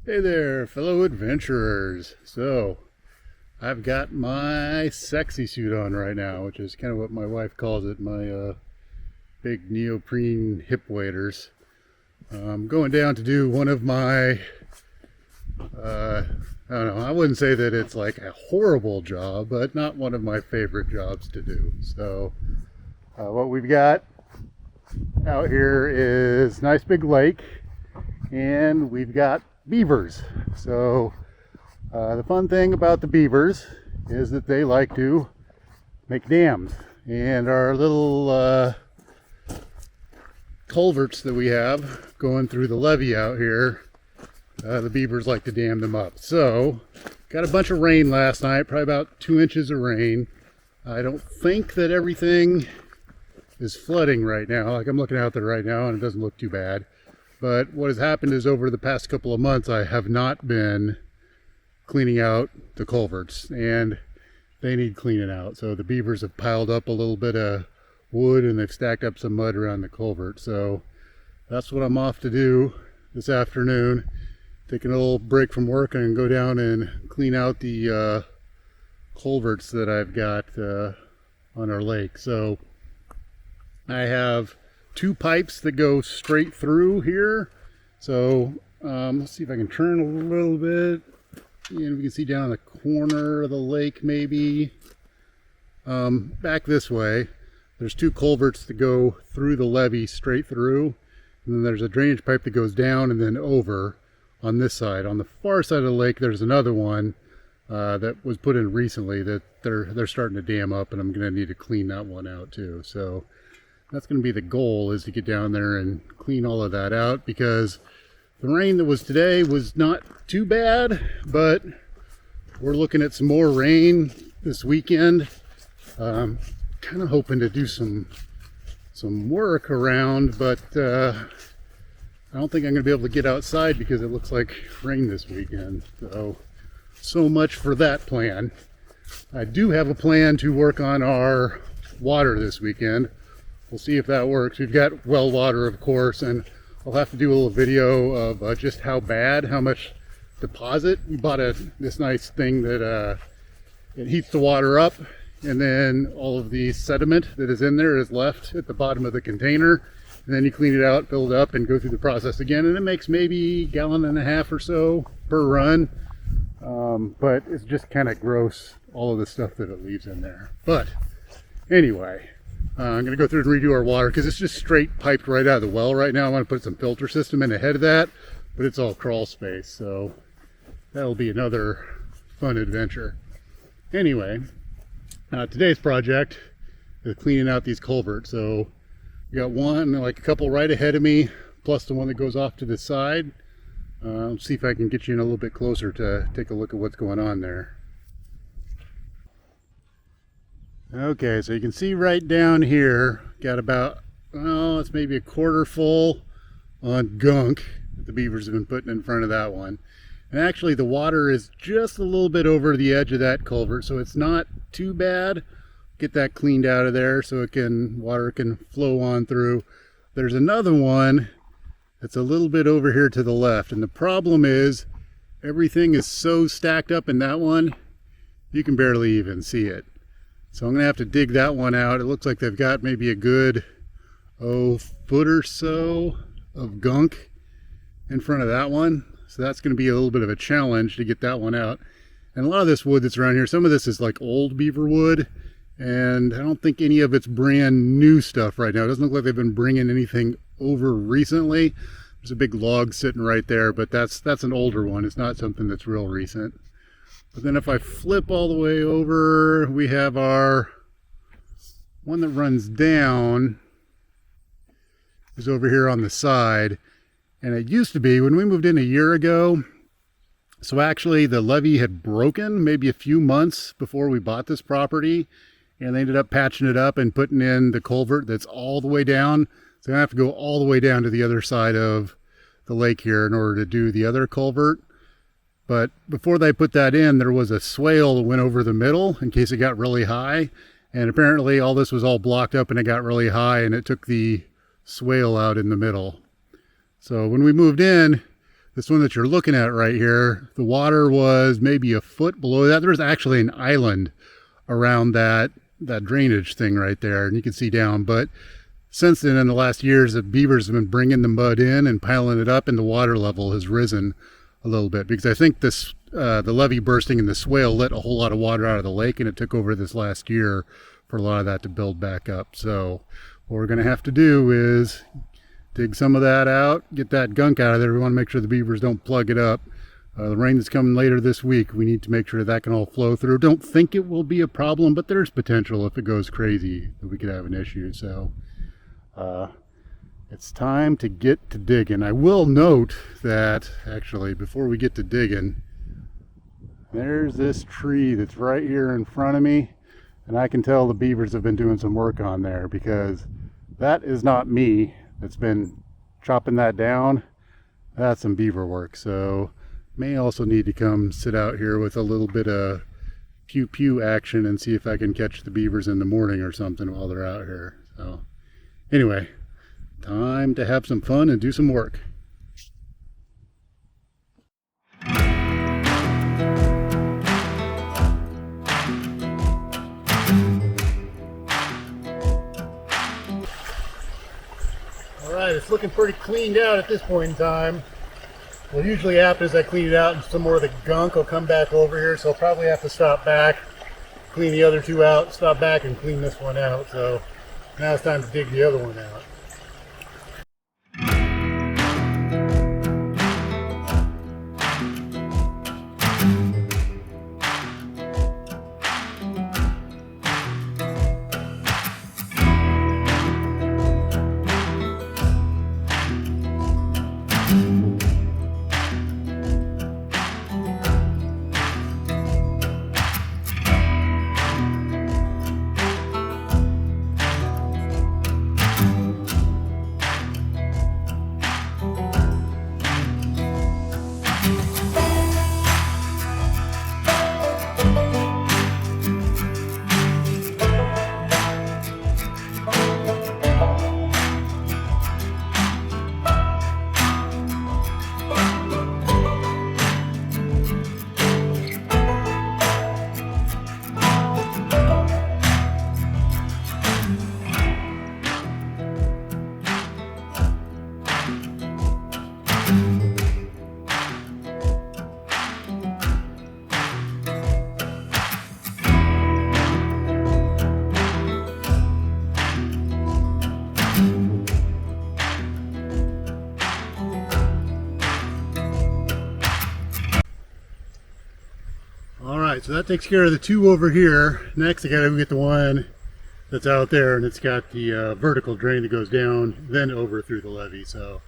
Hey there, fellow adventurers. So, I've got my sexy suit on right now, which is kind of what my wife calls it, my big neoprene hip waders. I'm going down to do one of my, I don't know, I wouldn't say that it's like a horrible job, but not one of my favorite jobs to do. So, what we've got out here is a nice big lake, and we've got beavers. So the fun thing about the beavers is that they like to make dams, and our little culverts that we have going through the levee out here, the beavers like to dam them up. So got a bunch of rain last night, probably about 2 inches of rain. I don't think that everything is flooding right now. Like, I'm looking out there right now and it doesn't look too bad. But what has happened is over the past couple of months, I have not been cleaning out the culverts, and they need cleaning out. So the beavers have piled up a little bit of wood, and they've stacked up some mud around the culvert. So that's what I'm off to do this afternoon. Taking a little break from work and go down and clean out the culverts that I've got on our lake. So I have 2 pipes that go straight through here. So let's see if I can turn a little bit, and we can see down in the corner of the lake maybe. Back this way, there's 2 culverts that go through the levee straight through, and then there's a drainage pipe that goes down and then over on this side. On the far side of the lake, there's another one that was put in recently that they're starting to dam up, and I'm going to need to clean that one out too. So that's going to be the goal, is to get down there and clean all of that out, because the rain that was today was not too bad, but we're looking at some more rain this weekend. Kind of hoping to do some work around, but I don't think I'm going to be able to get outside because it looks like rain this weekend. So much for that plan. I do have a plan to work on our water this weekend. We'll see if that works. We've got well water, of course, and I'll have to do a little video of just how much deposit. We bought this nice thing that it heats the water up, and then all of the sediment that is in there is left at the bottom of the container, and then you clean it out, fill it up, and go through the process again, and it makes maybe 1.5 gallons or so per run. But it's just kind of gross, all of the stuff that it leaves in there. But anyway, I'm going to go through and redo our water because it's just straight piped right out of the well right now. I want to put some filter system in ahead of that, but it's all crawl space, so that'll be another fun adventure. Anyway, today's project is cleaning out these culverts. So we got one, like a couple right ahead of me, plus the one that goes off to the side. Let's see if I can get you in a little bit closer to take a look at what's going on there. Okay, so you can see right down here, got about, it's maybe a quarter full on gunk that the beavers have been putting in front of that one. And actually the water is just a little bit over the edge of that culvert, so it's not too bad. Get that cleaned out of there so water can flow on through. There's another one that's a little bit over here to the left, and the problem is everything is so stacked up in that one, you can barely even see it. So I'm going to have to dig that one out. It looks like they've got maybe a good, foot or so of gunk in front of that one. So that's going to be a little bit of a challenge to get that one out. And a lot of this wood that's around here, some of this is like old beaver wood, and I don't think any of it's brand new stuff right now. It doesn't look like they've been bringing anything over recently. There's a big log sitting right there, but that's an older one. It's not something that's real recent. But then if I flip all the way over, we have our one that runs down is over here on the side. And it used to be, when we moved in a year ago, so actually the levee had broken maybe a few months before we bought this property, and they ended up patching it up and putting in the culvert that's all the way down. So I have to go all the way down to the other side of the lake here in order to do the other culvert. But before they put that in, there was a swale that went over the middle in case it got really high. And apparently all this was all blocked up and it got really high, and it took the swale out in the middle. So when we moved in, This one that you're looking at right here, the water was maybe a foot below that. There was actually an island around that drainage thing right there, and you can see down. But since then, in the last years, the beavers have been bringing the mud in and piling it up, and the water level has risen a little bit, because I think this the levee bursting and the swale let a whole lot of water out of the lake, and it took over this last year for a lot of that to build back up. So what we're going to have to do is dig some of that out, get that gunk out of there. We want to make sure the beavers don't plug it up. The rain that's coming later this week, we need to make sure that can all flow through. Don't think it will be a problem, but there's potential if it goes crazy that we could have an issue. So it's time to get to digging. I will note that, actually, before we get to digging, there's this tree that's right here in front of me, and I can tell the beavers have been doing some work on there, because that is not me that's been chopping that down. That's some beaver work. So may also need to come sit out here with a little bit of pew pew action and see if I can catch the beavers in the morning or something while they're out here. So anyway, time to have some fun and do some work. Alright, it's looking pretty cleaned out at this point in time. What usually happens is I clean it out and some more of the gunk will come back over here, so I'll probably have to stop back, clean the other two out, stop back and clean this one out. So now it's time to dig the other one out. Alright, so that takes care of the two over here. Next I gotta go get the one that's out there, and it's got the vertical drain that goes down, then over through the levee. So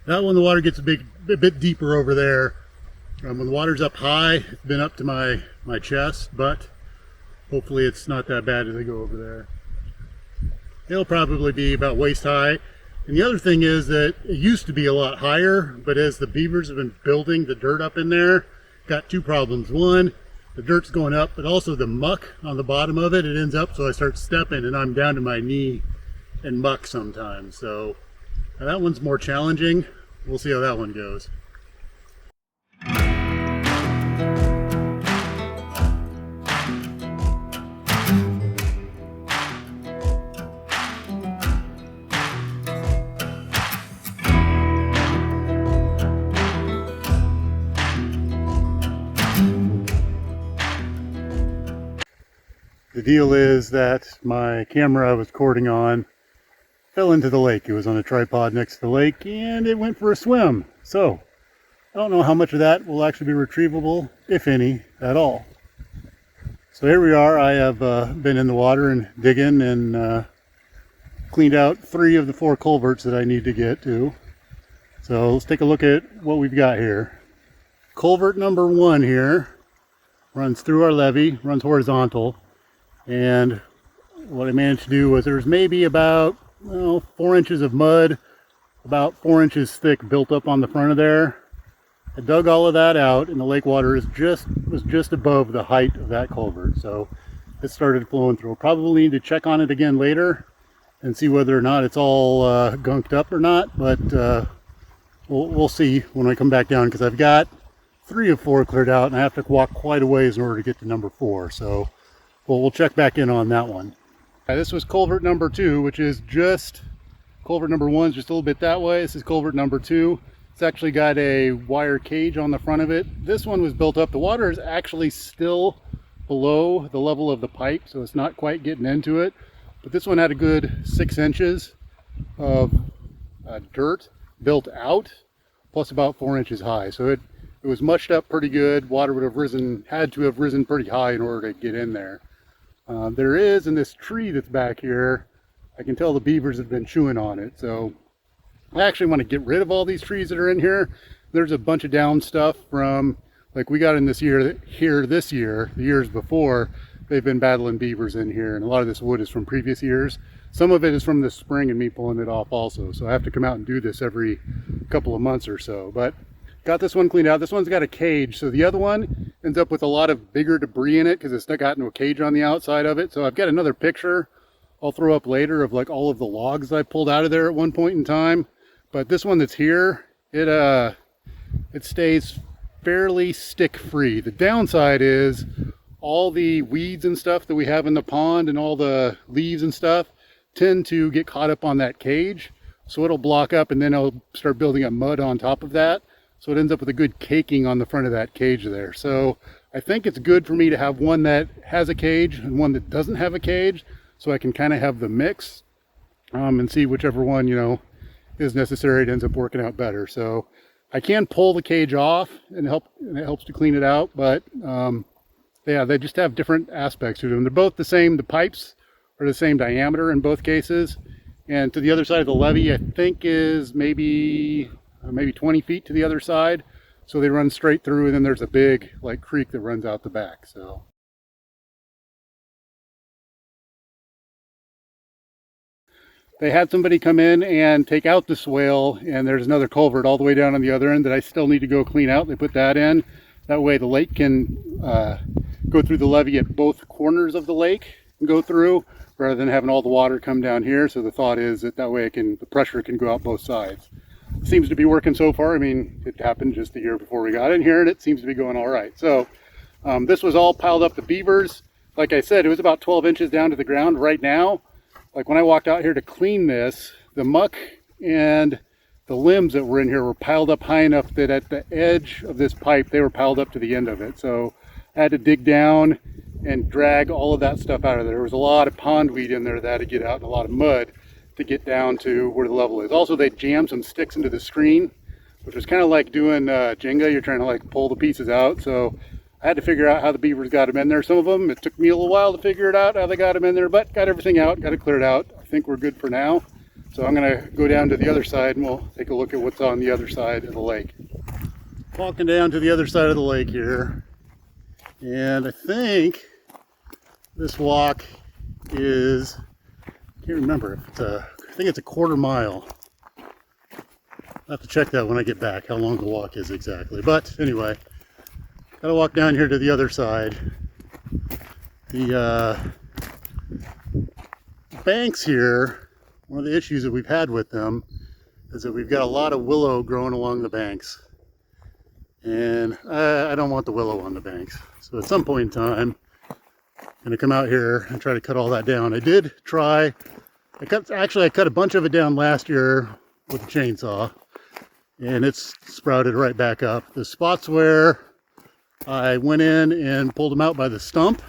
that one, the water gets a bit deeper over there. When the water's up high, it's been up to my chest, but hopefully it's not that bad as I go over there. It'll probably be about waist high. And the other thing is that it used to be a lot higher, but as the beavers have been building the dirt up in there, got two problems. One, the dirt's going up, but also the muck on the bottom of it, it ends up, so I start stepping and I'm down to my knee in muck sometimes. So that one's more challenging. We'll see how that one goes. The deal is that my camera I was recording on fell into the lake. It was on a tripod next to the lake and it went for a swim. So I don't know how much of that will actually be retrievable, if any, at all. So here we are. I have been in the water and digging and cleaned out 3 of the 4 culverts that I need to get to. So let's take a look at what we've got here. Culvert number 1 here runs through our levee, runs horizontal. And what I managed to do was there's maybe about 4 inches of mud, about 4 inches thick, built up on the front of there. I dug all of that out, and the lake water was just above the height of that culvert, so it started flowing through. We'll probably need to check on it again later and see whether or not it's all gunked up or not, but we'll see when I come back down, because I've got 3 of 4 cleared out and I have to walk quite a ways in order to get to number 4. So we'll check back in on that one. This was culvert number 2, which is just culvert number 1 is just a little bit that way. This is culvert number 2. It's actually got a wire cage on the front of it. This one was built up. The water is actually still below the level of the pipe, so it's not quite getting into it. But this one had a good 6 inches of dirt built out, plus about 4 inches high. So it was mushed up pretty good. Water would have had to have risen pretty high in order to get in there. There is, in this tree that's back here, I can tell the beavers have been chewing on it. So I actually want to get rid of all these trees that are in here. There's a bunch of down stuff from, like we got in this year, the years before, they've been battling beavers in here. And a lot of this wood is from previous years. Some of it is from this spring and me pulling it off also. So I have to come out and do this every couple of months or so. But got this one cleaned out. This one's got a cage. So the other one ends up with a lot of bigger debris in it because it's got into a cage on the outside of it. So I've got another picture I'll throw up later of like all of the logs I pulled out of there at one point in time. But this one that's here, it stays fairly stick free. The downside is all the weeds and stuff that we have in the pond and all the leaves and stuff tend to get caught up on that cage. So it'll block up and then it'll start building up mud on top of that. So it ends up with a good caking on the front of that cage there. So I think it's good for me to have one that has a cage and one that doesn't have a cage, so I can kind of have the mix and see whichever one, you know, is necessary. It ends up working out better. So I can pull the cage off and it helps to clean it out, but yeah, they just have different aspects to them. They're both the same. The pipes are the same diameter in both cases. And to the other side of the levee, I think is maybe 20 feet to the other side. So they run straight through, and then there's a big like creek that runs out the back. So they had somebody come in and take out the swale, and there's another culvert all the way down on the other end that I still need to go clean out. They put that in. That way the lake can go through the levee at both corners of the lake and go through, rather than having all the water come down here. So the thought is that way the pressure can go out both sides. It seems to be working so far. I mean, it happened just the year before we got in here, and it seems to be going all right. So this was all piled up the beavers. Like I said, it was about 12 inches down to the ground right now. Like when I walked out here to clean this, the muck and the limbs that were in here were piled up high enough that at the edge of this pipe, they were piled up to the end of it. So I had to dig down and drag all of that stuff out of there. There was a lot of pondweed in there that had to get out, and a lot of mud to get down to where the level is. Also, they jammed some sticks into the screen, which was kind of like doing Jenga. You're trying to like pull the pieces out. So I had to figure out how the beavers got them in there. Some of them, it took me a little while to figure it out how they got them in there, but got everything out, got it cleared out. I think we're good for now. So I'm gonna go down to the other side and we'll take a look at what's on the other side of the lake. Walking down to the other side of the lake here. And I think this walk is, I can't remember if I think it's a quarter mile. I'll have to check that when I get back, how long the walk is exactly. But anyway, gotta walk down here to the other side. The banks here, one of the issues that we've had with them is that we've got a lot of willow growing along the banks. And I don't want the willow on the banks. So at some point in time, I'm gonna come out here and try to cut all that down. I did try, I cut a bunch of it down last year with a chainsaw, and it's sprouted right back up. The spots where I went in and pulled them out by the stump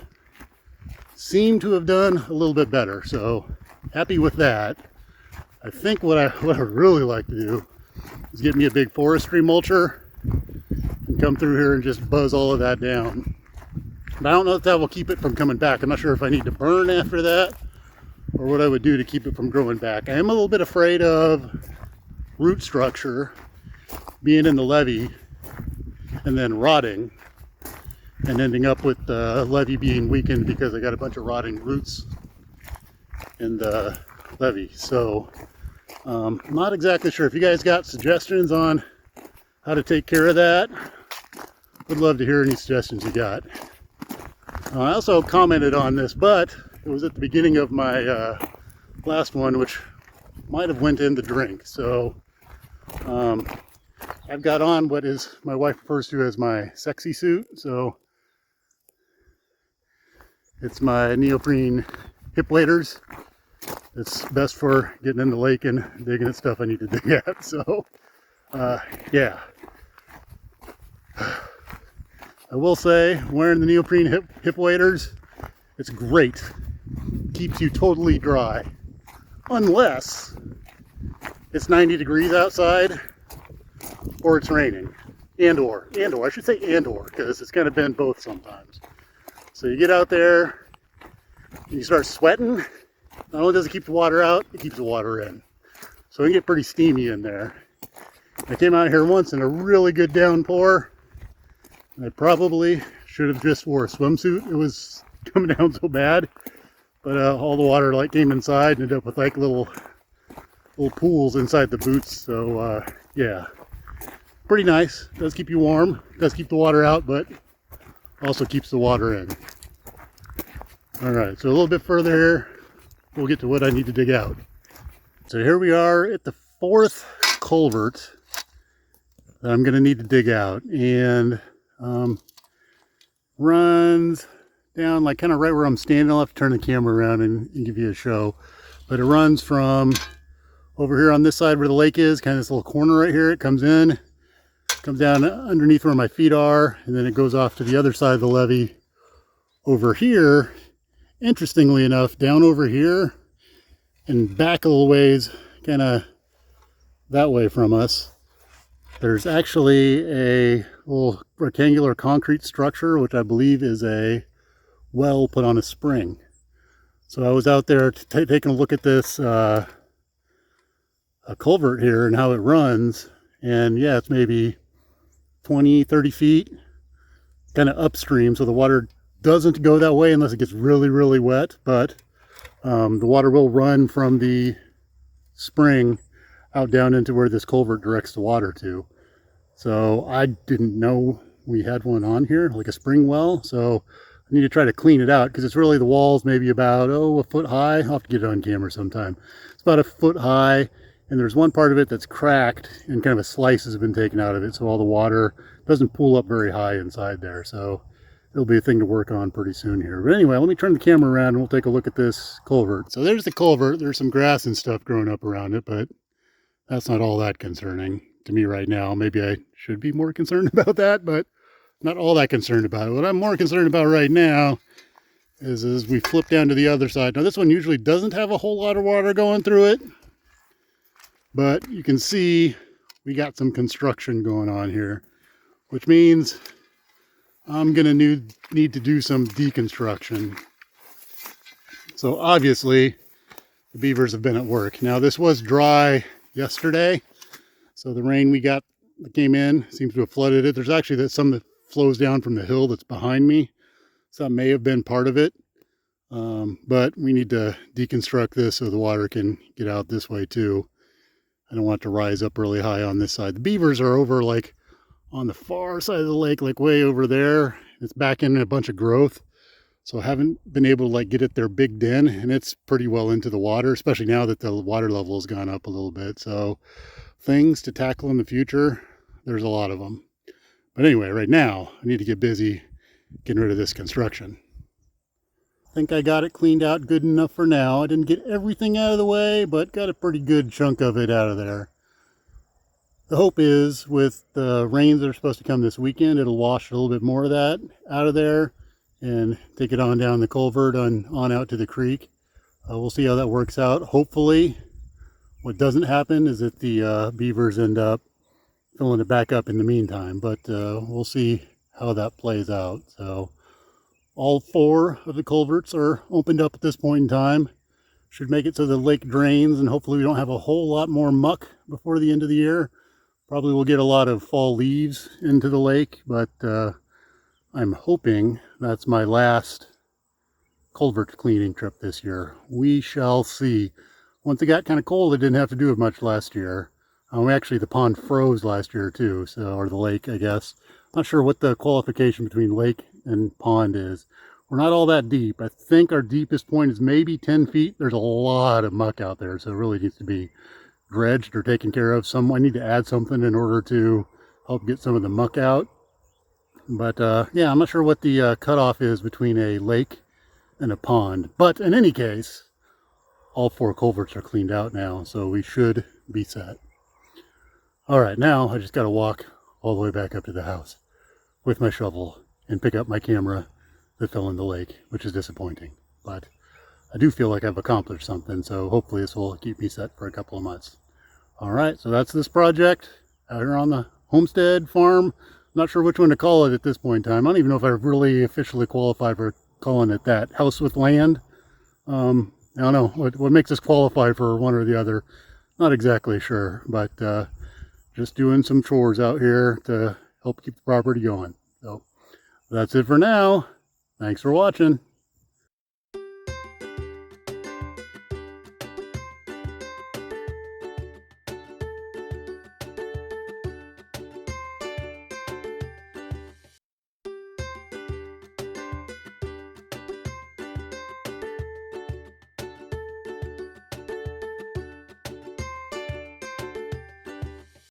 seem to have done a little bit better, so happy with that. I think what I would really like to do is get me a big forestry mulcher and come through here and just buzz all of that down. But I don't know if that will keep it from coming back. I'm not sure if I need to burn after that or what I would do to keep it from growing back. I am a little bit afraid of root structure being in the levee and then rotting and ending up with the levee being weakened because I got a bunch of rotting roots in the levee. So I'm not exactly sure. If you guys got suggestions on how to take care of that, would love to hear any suggestions you got. I also commented on this, but it was at the beginning of my last one, which might have went in the drink. So I've got on what is my wife refers to as my sexy suit. So it's my neoprene hip waders. It's best for getting in the lake and digging at stuff I need to dig at. So yeah. I will say, wearing the neoprene hip waders, it's great. Keeps you totally dry. Unless it's 90 degrees outside or it's raining. And or, I should say because it's kind of been both sometimes. So you get out there and you start sweating. Not only does it keep the water out, it keeps the water in. So it can get pretty steamy in there. I came out here once in a really good downpour. I probably should have just wore a swimsuit. It was coming down so bad. But all the water like came inside and ended up with like little pools inside the boots. So yeah, pretty nice. Does keep you warm. Does keep the water out, but also keeps the water in. All right, so a little bit further here, we'll get to what I need to dig out. So here we are at the 4th culvert that I'm going to need to dig out, and runs down like kind of right where I'm standing. I'll have to turn the camera around and give you a show, but it runs from over here on this side where the lake is, kind of this little corner right here. It comes in, comes down underneath where my feet are, and then it goes off to the other side of the levee over here. Interestingly enough, down over here and back a little ways, kind of that way from us, there's actually a little rectangular concrete structure, which I believe is a well put on a spring. So I was out there taking a look at this a culvert here and how it runs, and yeah, it's maybe 20-30 feet kind of upstream, so the water doesn't go that way unless it gets really wet, but the water will run from the spring out down into where this culvert directs the water to. So I didn't know we had one on here, like a spring well, so I need to try to clean it out because it's really, the wall's maybe about a foot high. I'll have to get it on camera sometime. It's about a foot high, and there's one part of it that's cracked and kind of a slice has been taken out of it, so all the water doesn't pool up very high inside there. So it'll be a thing to work on pretty soon here. But anyway, let me turn the camera around and we'll take a look at this culvert. So there's the culvert. There's some grass and stuff growing up around it, but that's not all that concerning to me right now. Maybe I should be more concerned about that, but not all that concerned about it. What I'm more concerned about right now is as we flip down to the other side. Now this one usually doesn't have a whole lot of water going through it, but you can see we got some construction going on here, which means I'm going to need to do some deconstruction. So obviously the beavers have been at work. Now this was dry yesterday, so the rain we got that came in seems to have flooded it. There's actually some that flows down from the hill that's behind me, so that may have been part of it. But we need to deconstruct this so the water can get out this way too. I don't want it to rise up really high on this side. The beavers are over like on the far side of the lake, like way over there. It's back in a bunch of growth, so I haven't been able to like get at their big den, and it's pretty well into the water, especially now that the water level has gone up a little bit. So things to tackle in the future, there's a lot of them. But anyway, right now I need to get busy getting rid of this construction. I think I got it cleaned out good enough for now. I didn't get everything out of the way, but got a pretty good chunk of it out of there. The hope is with the rains that are supposed to come this weekend, it'll wash a little bit more of that out of there and take it on down the culvert on out to the creek. We'll see how that works out. Hopefully what doesn't happen is that the beavers end up filling it back up in the meantime, but we'll see how that plays out. So all 4 of the culverts are opened up at this point in time. Should make it so the lake drains, and hopefully we don't have a whole lot more muck before the end of the year. Probably we'll get a lot of fall leaves into the lake, but I'm hoping that's my last culvert cleaning trip this year. We shall see. Once it got kind of cold, I didn't have to do it much last year. Actually, the pond froze last year too, so, or the lake, I guess. Not sure what the qualification between lake and pond is. We're not all that deep. I think our deepest point is maybe 10 feet. There's a lot of muck out there, so it really needs to be dredged or taken care of. I need to add something in order to help get some of the muck out. But yeah, I'm not sure what the cutoff is between a lake and a pond. But in any case, all 4 culverts are cleaned out now, so we should be set. All right, now I just got to walk all the way back up to the house with my shovel and pick up my camera that fell in the lake, which is disappointing. But I do feel like I've accomplished something, so hopefully this will keep me set for a couple of months. All right, so that's this project out here on the homestead farm. Not sure which one to call it at this point in time. I don't even know if I really officially qualify for calling it that. House with land. I don't know what makes us qualify for one or the other. Not exactly sure, but just doing some chores out here to help keep the property going. So that's it for now. Thanks for watching.